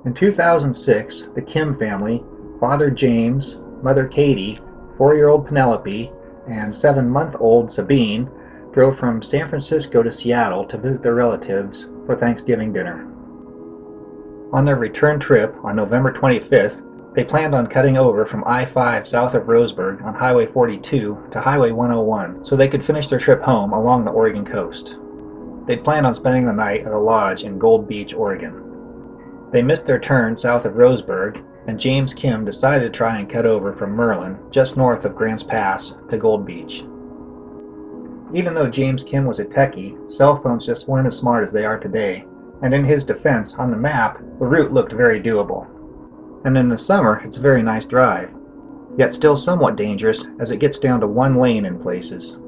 In 2006, the Kim family, Father James, Mother Katie, 4-year-old Penelope, and 7-month-old Sabine drove from San Francisco to Seattle to visit their relatives for Thanksgiving dinner. On their return trip on November 25th, they planned on cutting over from I-5 south of Roseburg on Highway 42 to Highway 101 so they could finish their trip home along the Oregon coast. They'd planned on spending the night at a lodge in Gold Beach, Oregon. They missed their turn south of Roseburg, and James Kim decided to try and cut over from Merlin, just north of Grants Pass, to Gold Beach. Even though James Kim was a techie, cell phones just weren't as smart as they are today, and in his defense, on the map, the route looked very doable. And in the summer, it's a very nice drive, yet still somewhat dangerous as it gets down to one lane in places.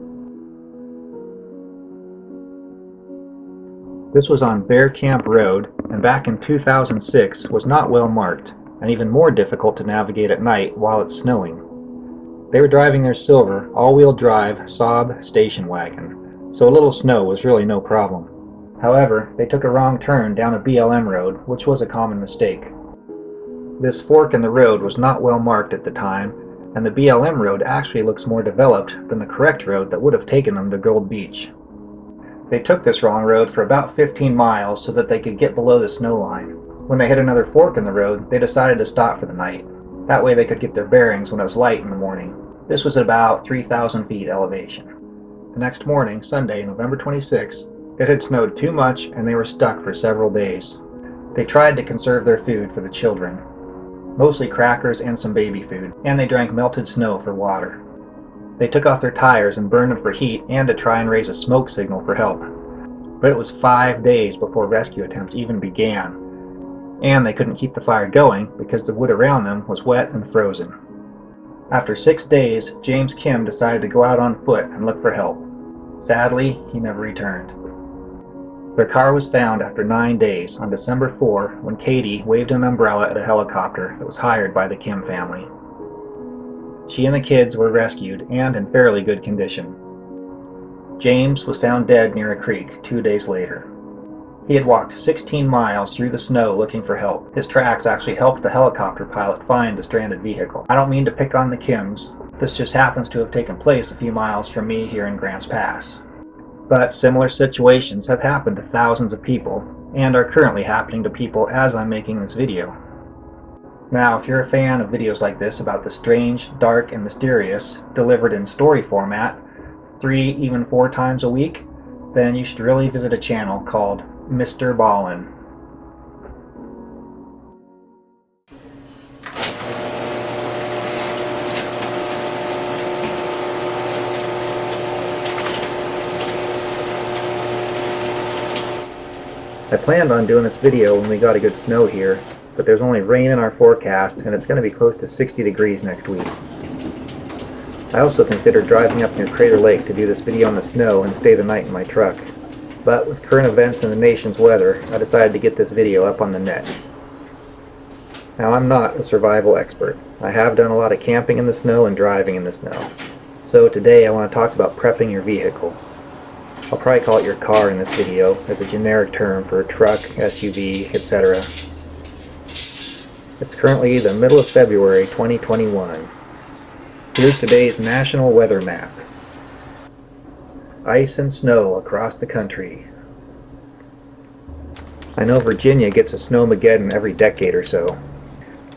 This was on Bear Camp Road, and back in 2006 was not well marked, and even more difficult to navigate at night while it's snowing. They were driving their silver, all-wheel drive Saab station wagon, so a little snow was really no problem. However, they took a wrong turn down a BLM road, which was a common mistake. This fork in the road was not well marked at the time, and the BLM road actually looks more developed than the correct road that would have taken them to Gold Beach. They took this wrong road for about 15 miles so that they could get below the snow line. When they hit another fork in the road, they decided to stop for the night. That way they could get their bearings when it was light in the morning. This was at about 3,000 feet elevation. The next morning, Sunday, November 26, it had snowed too much and they were stuck for several days. They tried to conserve their food for the children, mostly crackers and some baby food, and they drank melted snow for water. They took off their tires and burned them for heat and to try and raise a smoke signal for help. But it was 5 days before rescue attempts even began, and they couldn't keep the fire going because the wood around them was wet and frozen. After 6 days, James Kim decided to go out on foot and look for help. Sadly, he never returned. Their car was found after 9 days on December 4 when Katie waved an umbrella at a helicopter that was hired by the Kim family. She and the kids were rescued and in fairly good condition. James was found dead near a creek 2 days later. He had walked 16 miles through the snow looking for help. His tracks actually helped the helicopter pilot find the stranded vehicle. I don't mean to pick on the Kims. This just happens to have taken place a few miles from me here in Grants Pass. But similar situations have happened to thousands of people, and are currently happening to people as I'm making this video. Now, if you're a fan of videos like this about the strange, dark, and mysterious, delivered in story format, 3, even 4 times a week, then you should really visit a channel called Mr. Ballin. I planned on doing this video when we got a good snow here, but there's only rain in our forecast and it's going to be close to 60 degrees next week. I also considered driving up near Crater Lake to do this video in the snow and stay the night in my truck, but with current events in the nation's weather, I decided to get this video up on the net. Now, I'm not a survival expert. I have done a lot of camping in the snow and driving in the snow. So today I want to talk about prepping your vehicle. I'll probably call it your car in this video as a generic term for truck, SUV, etc. It's currently the middle of February 2021. Here's today's national weather map. Ice and snow across the country. I know Virginia gets a snowmageddon every decade or so.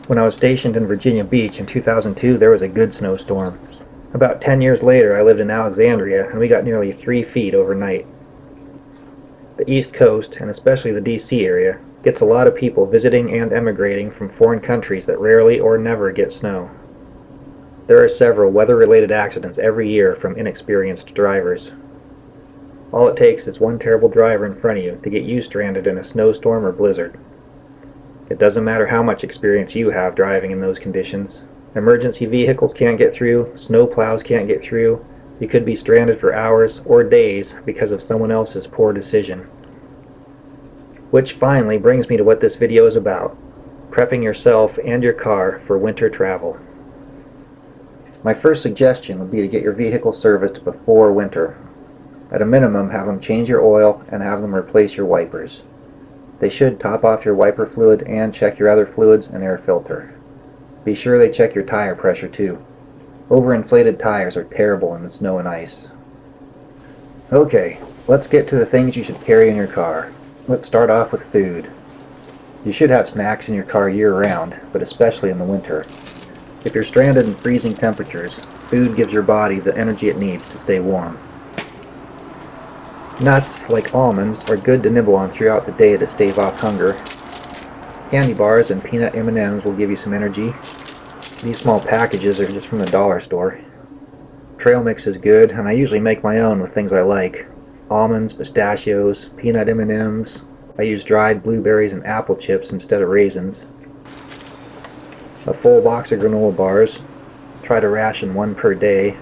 When I was stationed in Virginia Beach in 2002, there was a good snowstorm. About 10 years later, I lived in Alexandria, and we got nearly 3 feet overnight. The East Coast, and especially the DC area, gets a lot of people visiting and emigrating from foreign countries that rarely or never get snow. There are several weather-related accidents every year from inexperienced drivers. All it takes is one terrible driver in front of you to get you stranded in a snowstorm or blizzard. It doesn't matter how much experience you have driving in those conditions. Emergency vehicles can't get through, snow plows can't get through, you could be stranded for hours or days because of someone else's poor decision. Which finally brings me to what this video is about: prepping yourself and your car for winter travel. My first suggestion would be to get your vehicle serviced before winter. At a minimum, have them change your oil and have them replace your wipers. They should top off your wiper fluid and check your other fluids and air filter. Be sure they check your tire pressure too. Overinflated tires are terrible in the snow and ice. Okay, let's get to the things you should carry in your car. Let's start off with food. You should have snacks in your car year-round, but especially in the winter. If you're stranded in freezing temperatures, food gives your body the energy it needs to stay warm. Nuts, like almonds, are good to nibble on throughout the day to stave off hunger. Candy bars and peanut M&Ms will give you some energy. These small packages are just from the dollar store. Trail mix is good, and I usually make my own with things I like. Almonds, pistachios, peanut M&Ms. I use dried blueberries and apple chips instead of raisins. A full box of granola bars. Try to ration one per day.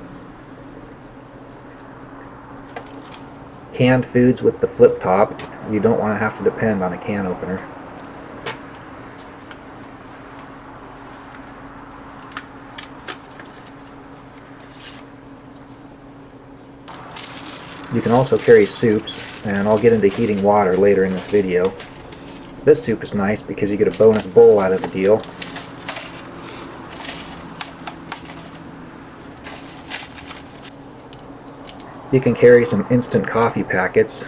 Canned foods with the flip top. You don't want to have to depend on a can opener. You can also carry soups, and I'll get into heating water later in this video. This soup is nice because you get a bonus bowl out of the deal. You can carry some instant coffee packets.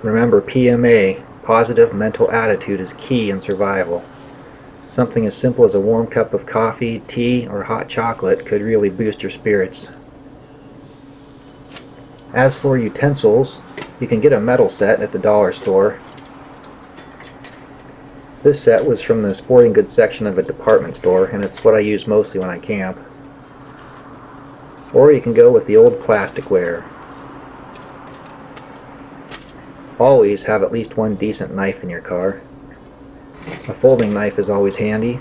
Remember, PMA, positive mental attitude, is key in survival. Something as simple as a warm cup of coffee, tea, or hot chocolate could really boost your spirits. As for utensils, you can get a metal set at the dollar store. This set was from the sporting goods section of a department store, and it's what I use mostly when I camp. Or you can go with the old plasticware. Always have at least one decent knife in your car. A folding knife is always handy.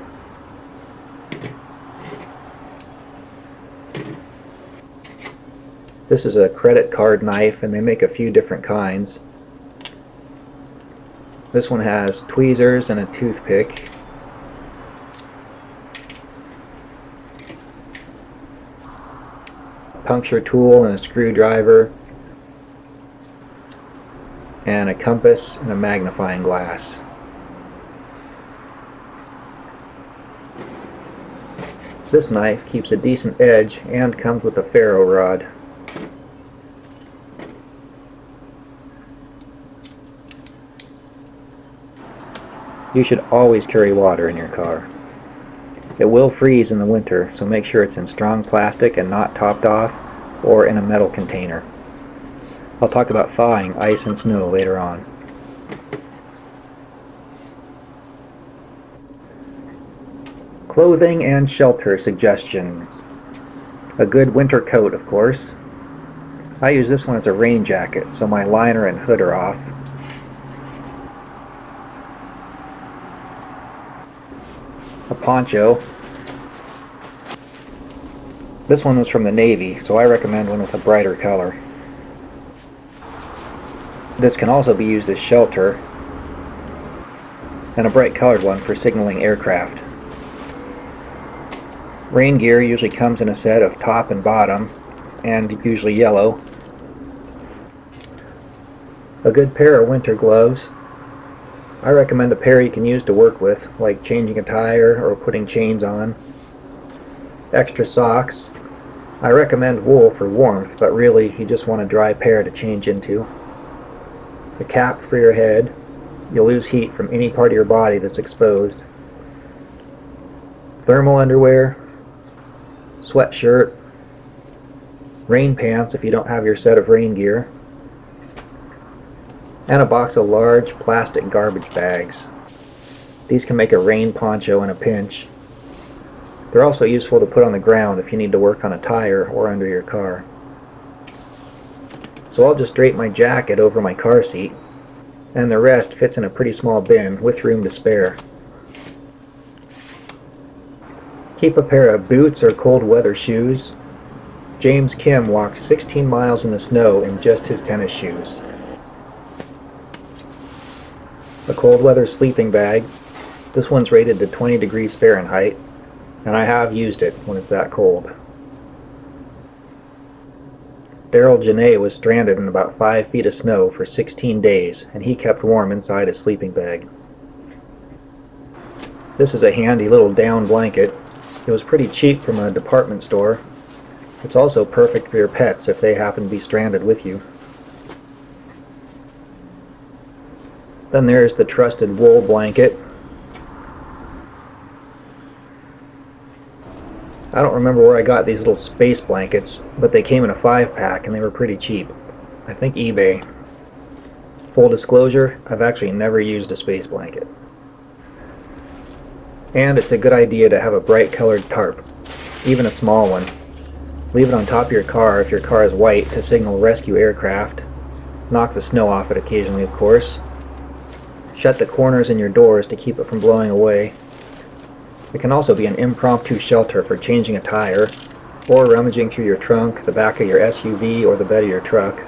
This is a credit card knife, and they make a few different kinds. This one has tweezers and a toothpick. Puncture tool and a screwdriver, and a compass and a magnifying glass. This knife keeps a decent edge and comes with a ferro rod. You should always carry water in your car. It will freeze in the winter, so make sure it's in strong plastic and not topped off, or in a metal container. I'll talk about thawing ice and snow later on. Clothing and shelter suggestions. A good winter coat, of course. I use this one as a rain jacket, so my liner and hood are off. A poncho. This one was from the Navy, so I recommend one with a brighter color. This can also be used as shelter, and a bright colored one for signaling aircraft. Rain gear usually comes in a set of top and bottom, and usually yellow. A good pair of winter gloves. I recommend a pair you can use to work with, like changing a tire or putting chains on. Extra socks. I recommend wool for warmth, but really you just want a dry pair to change into. A cap for your head. You'll lose heat from any part of your body that's exposed. Thermal underwear. Sweatshirt. Rain pants if you don't have your set of rain gear. And a box of large plastic garbage bags. These can make a rain poncho in a pinch. They're also useful to put on the ground if you need to work on a tire or under your car. So I'll just drape my jacket over my car seat, and the rest fits in a pretty small bin with room to spare. Keep a pair of boots or cold weather shoes. James Kim walked 16 miles in the snow in just his tennis shoes. A cold weather sleeping bag. This one's rated to 20 degrees Fahrenheit, and I have used it when it's that cold. Daryl Janae was stranded in about 5 feet of snow for 16 days, and he kept warm inside his sleeping bag. This is a handy little down blanket. It was pretty cheap from a department store. It's also perfect for your pets if they happen to be stranded with you. Then there's the trusted wool blanket. I don't remember where I got these little space blankets, but they came in a 5-pack and they were pretty cheap. I think eBay. Full disclosure, I've actually never used a space blanket. And it's a good idea to have a bright colored tarp, even a small one. Leave it on top of your car if your car is white to signal rescue aircraft. Knock the snow off it occasionally, of course. Shut the corners in your doors to keep it from blowing away. It can also be an impromptu shelter for changing a tire, or rummaging through your trunk, the back of your SUV, or the bed of your truck.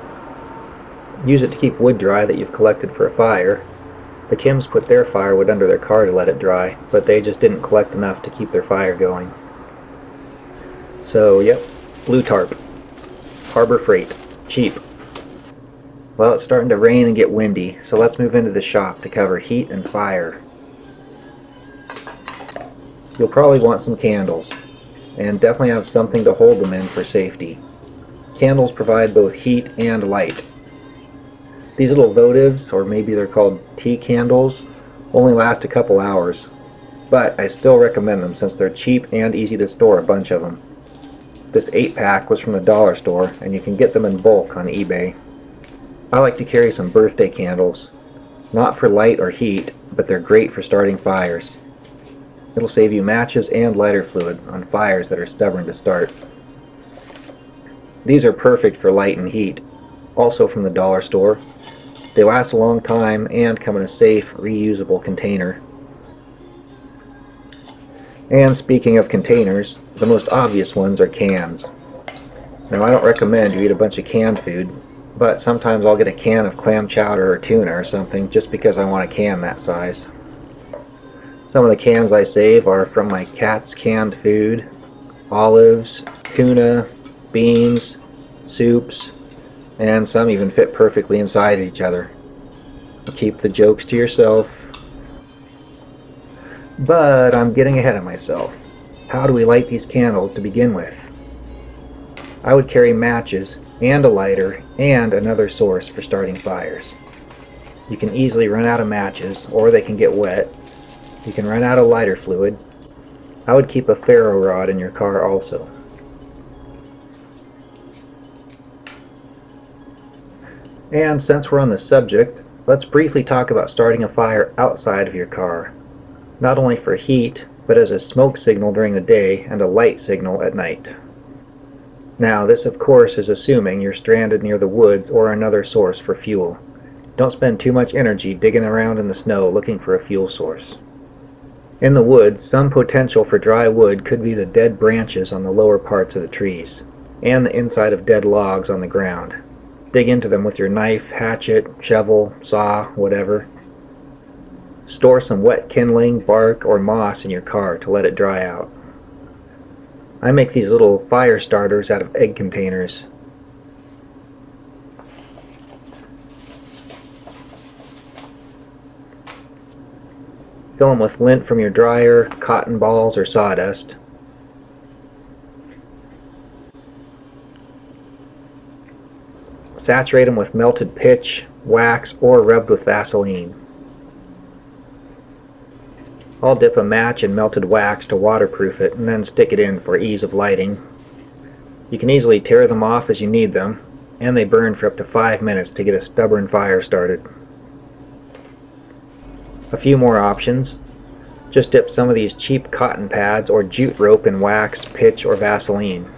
Use it to keep wood dry that you've collected for a fire. The Kims put their firewood under their car to let it dry, but they just didn't collect enough to keep their fire going. So, yep, blue tarp. Harbor Freight. Cheap. Well, it's starting to rain and get windy, so let's move into the shop to cover heat and fire. You'll probably want some candles, and definitely have something to hold them in for safety. Candles provide both heat and light. These little votives, or maybe they're called tea candles, only last a couple hours, but I still recommend them since they're cheap and easy to store a bunch of them. This 8-pack was from the dollar store, and you can get them in bulk on eBay. I like to carry some birthday candles, not for light or heat, but they're great for starting fires. It'll save you matches and lighter fluid on fires that are stubborn to start. These are perfect for light and heat, also from the dollar store. They last a long time and come in a safe, reusable container. And speaking of containers, the most obvious ones are cans. Now, I don't recommend you eat a bunch of canned food, but sometimes I'll get a can of clam chowder or tuna or something just because I want a can that size. Some of the cans I save are from my cat's canned food, olives, tuna, beans, soups, and some even fit perfectly inside each other. Keep the jokes to yourself. But I'm getting ahead of myself. How do we light these candles to begin with? I would carry matches and a lighter and another source for starting fires. You can easily run out of matches, or they can get wet. You can run out of lighter fluid. I would keep a ferro rod in your car also. And since we're on the subject, let's briefly talk about starting a fire outside of your car, not only for heat, but as a smoke signal during the day and a light signal at night. Now, this of course is assuming you're stranded near the woods or another source for fuel. Don't spend too much energy digging around in the snow looking for a fuel source. In the woods, some potential for dry wood could be the dead branches on the lower parts of the trees, and the inside of dead logs on the ground. Dig into them with your knife, hatchet, shovel, saw, whatever. Store some wet kindling, bark, or moss in your car to let it dry out. I make these little fire starters out of egg containers. Fill them with lint from your dryer, cotton balls, or sawdust. Saturate them with melted pitch, wax, or rubbed with Vaseline. I'll dip a match in melted wax to waterproof it and then stick it in for ease of lighting. You can easily tear them off as you need them, and they burn for up to 5 minutes to get a stubborn fire started. A few more options. Just dip some of these cheap cotton pads or jute rope in wax, pitch, or Vaseline.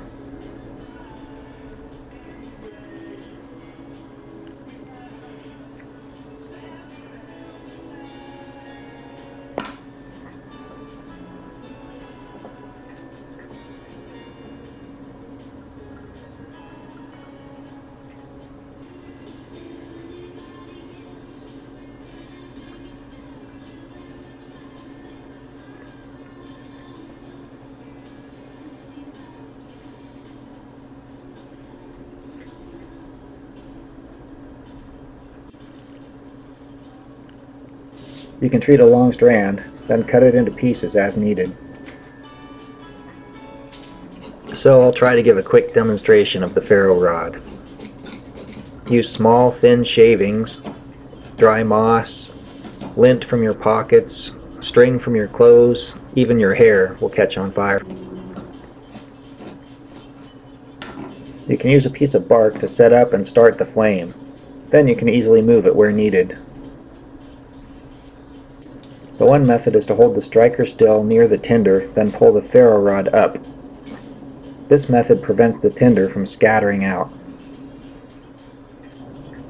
You can treat a long strand, then cut it into pieces as needed. So I'll try to give a quick demonstration of the ferro rod. Use small, thin shavings, dry moss, lint from your pockets, string from your clothes, even your hair will catch on fire. You can use a piece of bark to set up and start the flame. Then you can easily move it where needed. The one method is to hold the striker still near the tinder, then pull the ferro rod up. This method prevents the tinder from scattering out.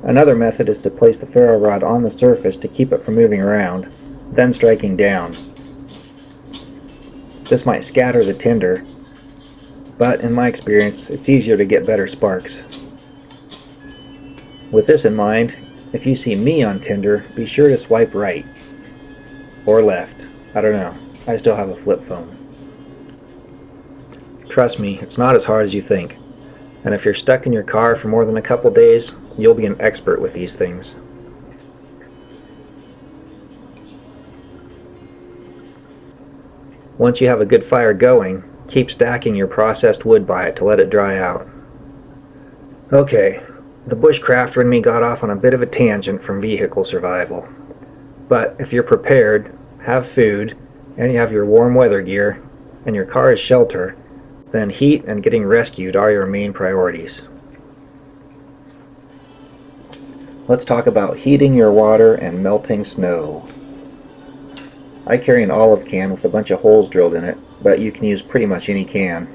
Another method is to place the ferro rod on the surface to keep it from moving around, then striking down. This might scatter the tinder, but in my experience, it's easier to get better sparks. With this in mind, if you see me on Tinder, be sure to swipe right. Or left. I don't know. I still have a flip phone. Trust me, it's not as hard as you think. And if you're stuck in your car for more than a couple days, you'll be an expert with these things. Once you have a good fire going, keep stacking your processed wood by it to let it dry out. Okay, the bushcrafter in me got off on a bit of a tangent from vehicle survival. But if you're prepared, have food, and you have your warm weather gear, and your car is shelter, then heat and getting rescued are your main priorities. Let's talk about heating your water and melting snow. I carry an olive can with a bunch of holes drilled in it, but you can use pretty much any can.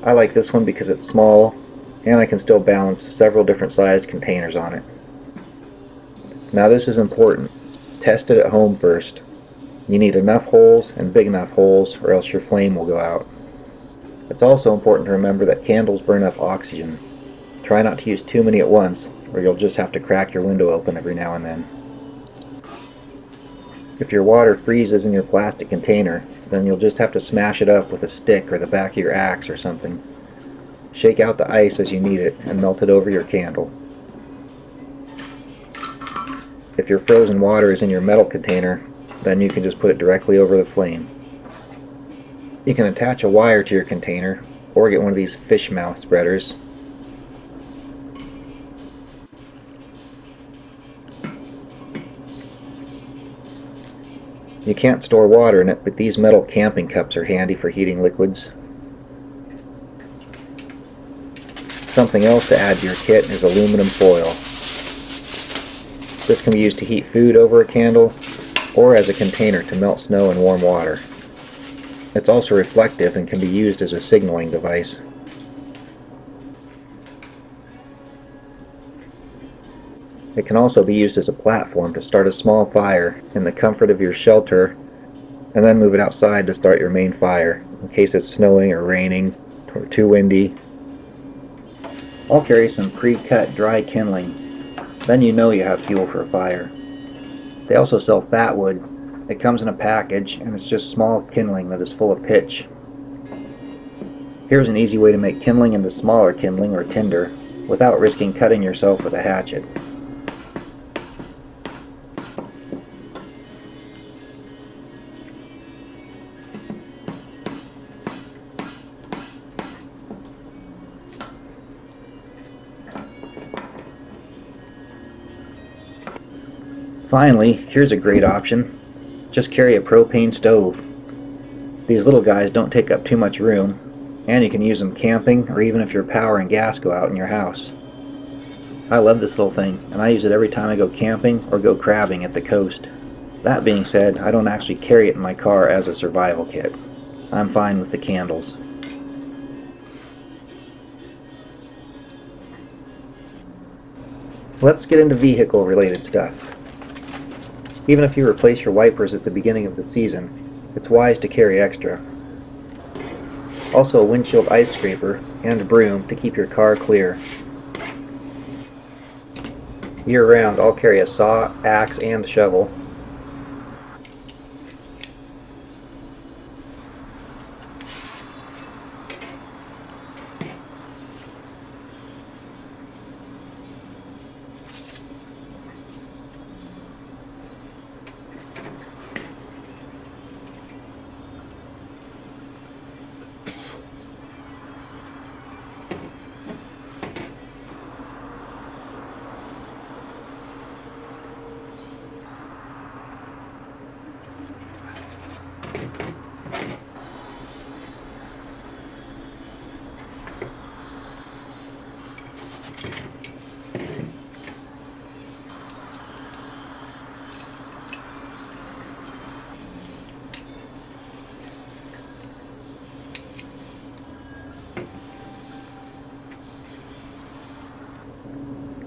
I like this one because it's small, and I can still balance several different sized containers on it. Now this is important. Test it at home first. You need enough holes and big enough holes or else your flame will go out. It's also important to remember that candles burn up oxygen. Try not to use too many at once or you'll just have to crack your window open every now and then. If your water freezes in your plastic container, then you'll just have to smash it up with a stick or the back of your axe or something. Shake out the ice as you need it and melt it over your candle. If your frozen water is in your metal container, then you can just put it directly over the flame. You can attach a wire to your container or get one of these fish mouth spreaders. You can't store water in it, but these metal camping cups are handy for heating liquids. Something else to add to your kit is aluminum foil. This can be used to heat food over a candle or as a container to melt snow in warm water. It's also reflective and can be used as a signaling device. It can also be used as a platform to start a small fire in the comfort of your shelter and then move it outside to start your main fire in case it's snowing or raining or too windy. I'll carry some pre-cut dry kindling. Then you know you have fuel for a fire. They also sell fat wood. It comes in a package and it's just small kindling that is full of pitch. Here's an easy way to make kindling into smaller kindling or tinder without risking cutting yourself with a hatchet. Finally, here's a great option. Just carry a propane stove. These little guys don't take up too much room, and you can use them camping or even if your power and gas go out in your house. I love this little thing, and I use it every time I go camping or go crabbing at the coast. That being said, I don't actually carry it in my car as a survival kit. I'm fine with the candles. Let's get into vehicle related stuff. Even if you replace your wipers at the beginning of the season, it's wise to carry extra. Also a windshield ice scraper and a broom to keep your car clear. Year-round, I'll carry a saw, axe, and shovel.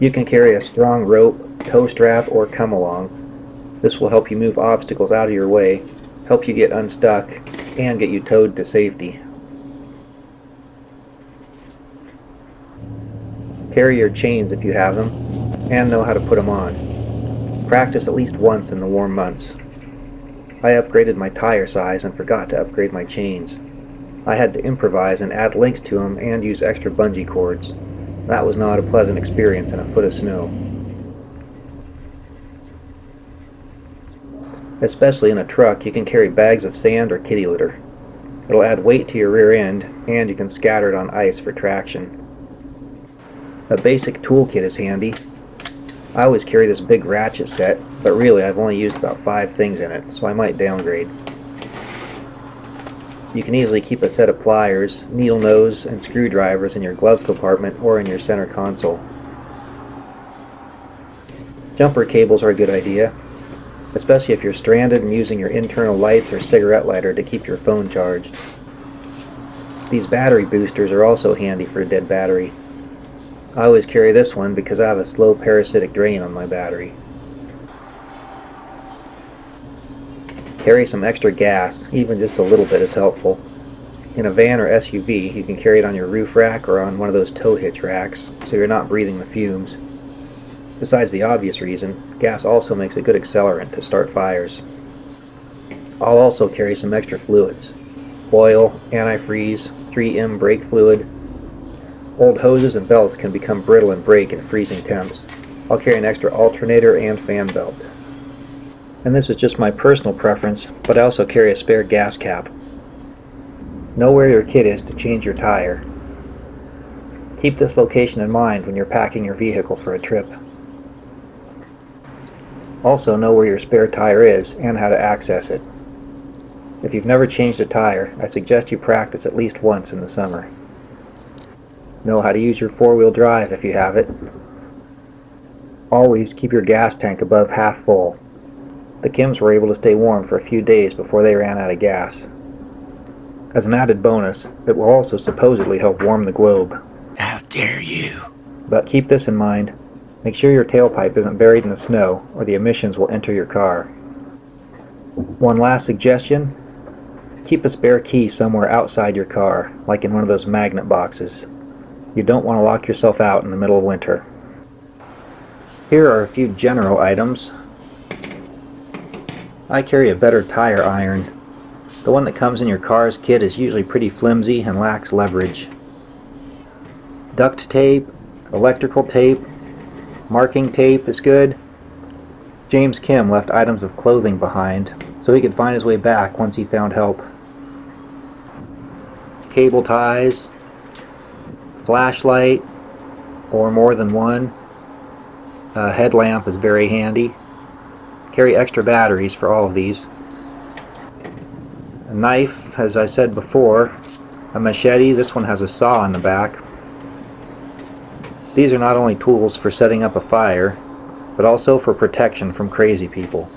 You can carry a strong rope, tow strap, or come along. This will help you move obstacles out of your way, help you get unstuck, and get you towed to safety. Carry your chains if you have them, and know how to put them on. Practice at least once in the warm months. I upgraded my tire size and forgot to upgrade my chains. I had to improvise and add links to them and use extra bungee cords. That was not a pleasant experience in a foot of snow. Especially in a truck, you can carry bags of sand or kitty litter. It'll add weight to your rear end, and you can scatter it on ice for traction. A basic toolkit is handy. I always carry this big ratchet set, but really I've only used about 5 things in it, so I might downgrade. You can easily keep a set of pliers, needle nose, and screwdrivers in your glove compartment or in your center console. Jumper cables are a good idea, especially if you're stranded and using your internal lights or cigarette lighter to keep your phone charged. These battery boosters are also handy for a dead battery. I always carry this one because I have a slow parasitic drain on my battery. Carry some extra gas, even just a little bit is helpful. In a van or SUV, you can carry it on your roof rack or on one of those tow hitch racks, so you're not breathing the fumes. Besides the obvious reason, gas also makes a good accelerant to start fires. I'll also carry some extra fluids: oil, antifreeze, 3M brake fluid. Old hoses and belts can become brittle and break at freezing temps. I'll carry an extra alternator and fan belt. And this is just my personal preference, but I also carry a spare gas cap. Know where your kit is to change your tire. Keep this location in mind when you're packing your vehicle for a trip. Also know where your spare tire is and how to access it. If you've never changed a tire, I suggest you practice at least once in the summer. Know how to use your 4-wheel drive if you have it. Always keep your gas tank above half full. The Kims were able to stay warm for a few days before they ran out of gas. As an added bonus, it will also supposedly help warm the globe. How dare you! But keep this in mind. Make sure your tailpipe isn't buried in the snow, or the emissions will enter your car. One last suggestion: keep a spare key somewhere outside your car, like in one of those magnet boxes. You don't want to lock yourself out in the middle of winter. Here are a few general items. I carry a better tire iron. The one that comes in your car's kit is usually pretty flimsy and lacks leverage. Duct tape, electrical tape, marking tape is good. James Kim left items of clothing behind, so he could find his way back once he found help. Cable ties, flashlight, or more than one. A headlamp is very handy. Carry extra batteries for all of these. A knife, as I said before. A machete, this one has a saw in the back. These are not only tools for setting up a fire, but also for protection from crazy people.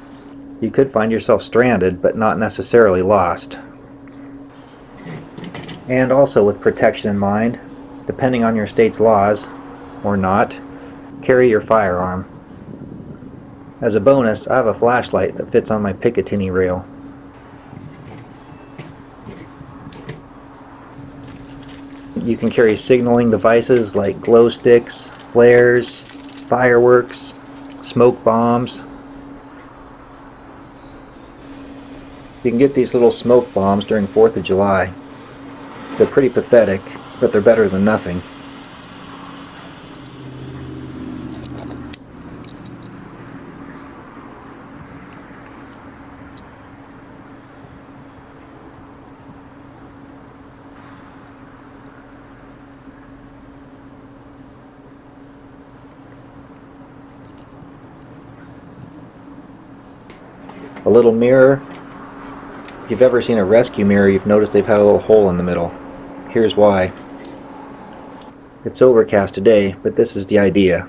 You could find yourself stranded, but not necessarily lost. And also with protection in mind, depending on your state's laws, or not, carry your firearm. As a bonus, I have a flashlight that fits on my Picatinny rail. You can carry signaling devices like glow sticks, flares, fireworks, smoke bombs. You can get these little smoke bombs during 4th of July. They're pretty pathetic, but they're better than nothing. A little mirror. If you've ever seen a rescue mirror, you've noticed they've had a little hole in the middle. Here's why. It's overcast today, but this is the idea.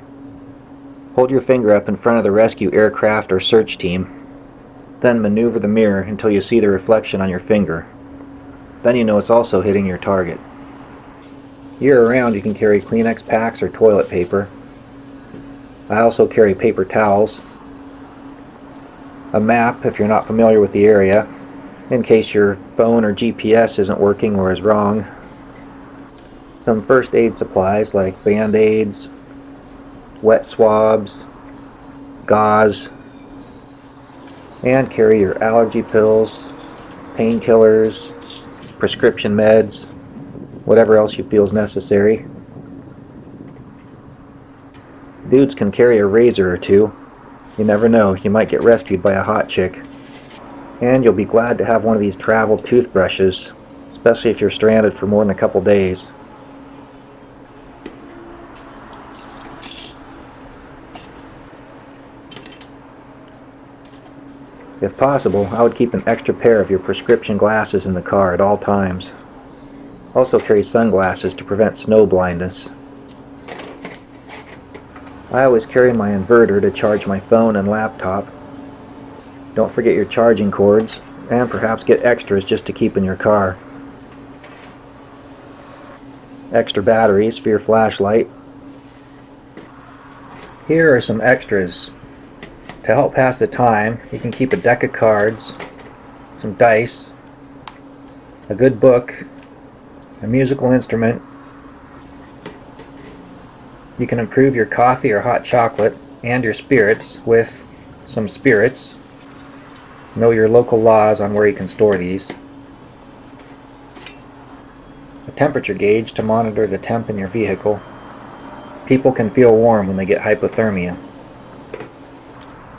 Hold your finger up in front of the rescue aircraft or search team. Then maneuver the mirror until you see the reflection on your finger. Then you know it's also hitting your target. Year-round you can carry Kleenex packs or toilet paper. I also carry paper towels, a map if you're not familiar with the area, in case your phone or GPS isn't working or is wrong, some first aid supplies like band-aids, wet swabs, gauze, and carry your allergy pills, painkillers, prescription meds, whatever else you feel is necessary. Dudes can carry a razor or two. You never know, you might get rescued by a hot chick. And you'll be glad to have one of these travel toothbrushes, especially if you're stranded for more than a couple days. If possible, I would keep an extra pair of your prescription glasses in the car at all times. Also carry sunglasses to prevent snow blindness. I always carry my inverter to charge my phone and laptop. Don't forget your charging cords, and perhaps get extras just to keep in your car. Extra batteries for your flashlight. Here are some extras. To help pass the time, you can keep a deck of cards, some dice, a good book, a musical instrument. You can improve your coffee or hot chocolate and your spirits with some spirits. Know your local laws on where you can store these. A temperature gauge to monitor the temp in your vehicle. People can feel warm when they get hypothermia.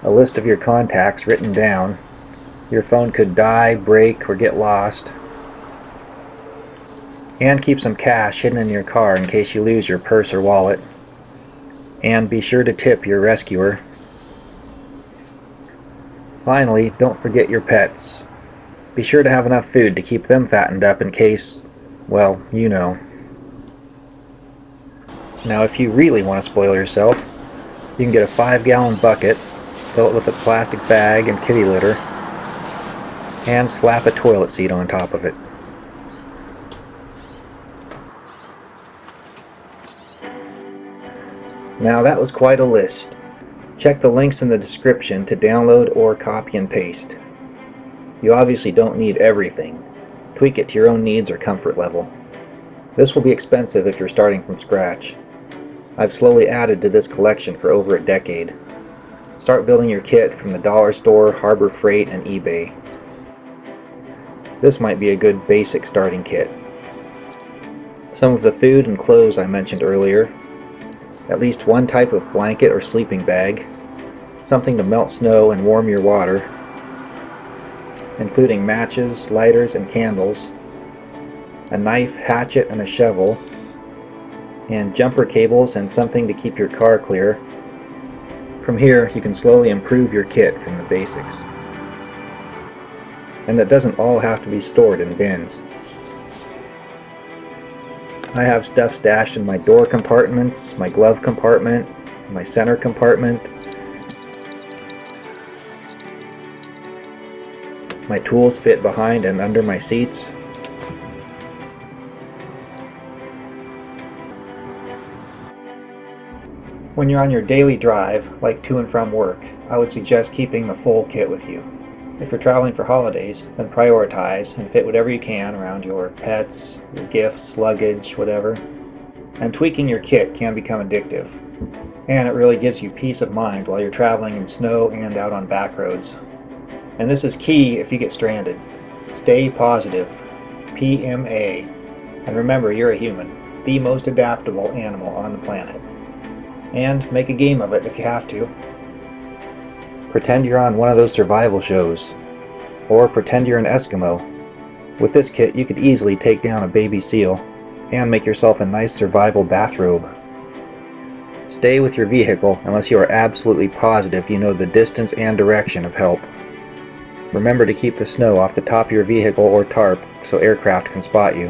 A list of your contacts written down. Your phone could die, break, or get lost. And keep some cash hidden in your car in case you lose your purse or wallet. And be sure to tip your rescuer. Finally, don't forget your pets. Be sure to have enough food to keep them fattened up in case, well, you know. Now, if you really want to spoil yourself, you can get a 5-gallon bucket, fill it with a plastic bag and kitty litter, and slap a toilet seat on top of it. Now that was quite a list. Check the links in the description to download or copy and paste. You obviously don't need everything. Tweak it to your own needs or comfort level. This will be expensive if you're starting from scratch. I've slowly added to this collection for over a decade. Start building your kit from the dollar store, Harbor Freight, and eBay. This might be a good basic starting kit. Some of the food and clothes I mentioned earlier, at least one type of blanket or sleeping bag, something to melt snow and warm your water, including matches, lighters, and candles, a knife, hatchet, and a shovel, and jumper cables and something to keep your car clear. From here, you can slowly improve your kit from the basics. And it doesn't all have to be stored in bins. I have stuff stashed in my door compartments, my glove compartment, my center compartment. My tools fit behind and under my seats. When you're on your daily drive, like to and from work, I would suggest keeping the full kit with you. If you're traveling for holidays, then prioritize and fit whatever you can around your pets, your gifts, luggage, whatever. And tweaking your kit can become addictive. And it really gives you peace of mind while you're traveling in snow and out on back roads. And this is key if you get stranded. Stay positive. PMA. And remember, you're a human, the most adaptable animal on the planet. And make a game of it if you have to. Pretend you're on one of those survival shows. Or pretend you're an Eskimo. With this kit, you could easily take down a baby seal and make yourself a nice survival bathrobe. Stay with your vehicle unless you are absolutely positive you know the distance and direction of help. Remember to keep the snow off the top of your vehicle or tarp so aircraft can spot you.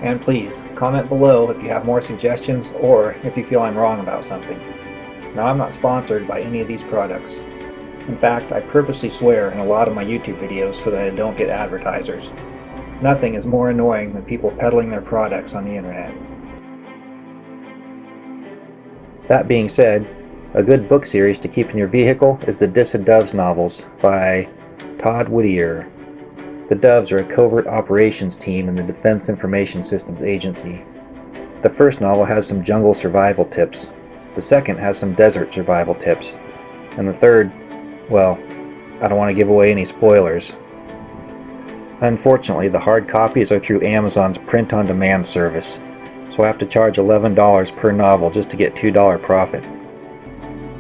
And please, comment below if you have more suggestions or if you feel I'm wrong about something. Now, I'm not sponsored by any of these products. In fact, I purposely swear in a lot of my YouTube videos so that I don't get advertisers. Nothing is more annoying than people peddling their products on the internet. That being said, a good book series to keep in your vehicle is the DISA Doves novels by Todd Whittier. The Doves are a covert operations team in the Defense Information Systems Agency. The first novel has some jungle survival tips, the second has some desert survival tips, and the third, well, I don't want to give away any spoilers. Unfortunately, the hard copies are through Amazon's print-on-demand service, so I have to charge $11 per novel just to get $2 profit.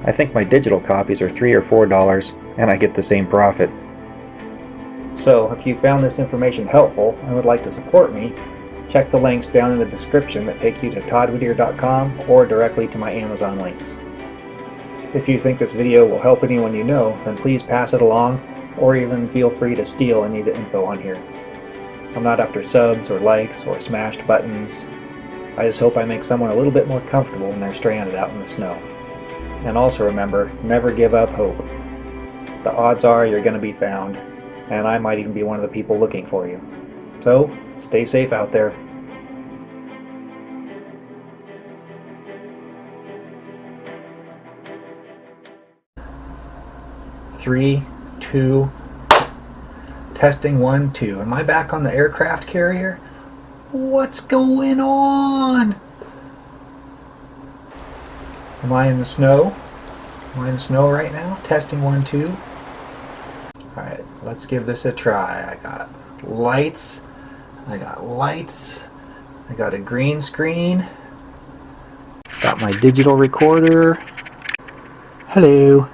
I think my digital copies are $3 or $4, and I get the same profit. So, if you found this information helpful and would like to support me, check the links down in the description that take you to toddwhittier.com or directly to my Amazon links. If you think this video will help anyone you know, then please pass it along, or even feel free to steal any of the info on here. I'm not after subs or likes or smashed buttons. I just hope I make someone a little bit more comfortable when they're stranded out in the snow. And also remember, never give up hope. The odds are you're going to be found, and I might even be one of the people looking for you. So, stay safe out there. 3, 2, testing 1, 2. Am I back on the aircraft carrier? What's going on? Am I in the snow? Am I in the snow right now? Testing 1, 2. Alright, let's give this a try. I got lights. I got a green screen. Got my digital recorder. Hello.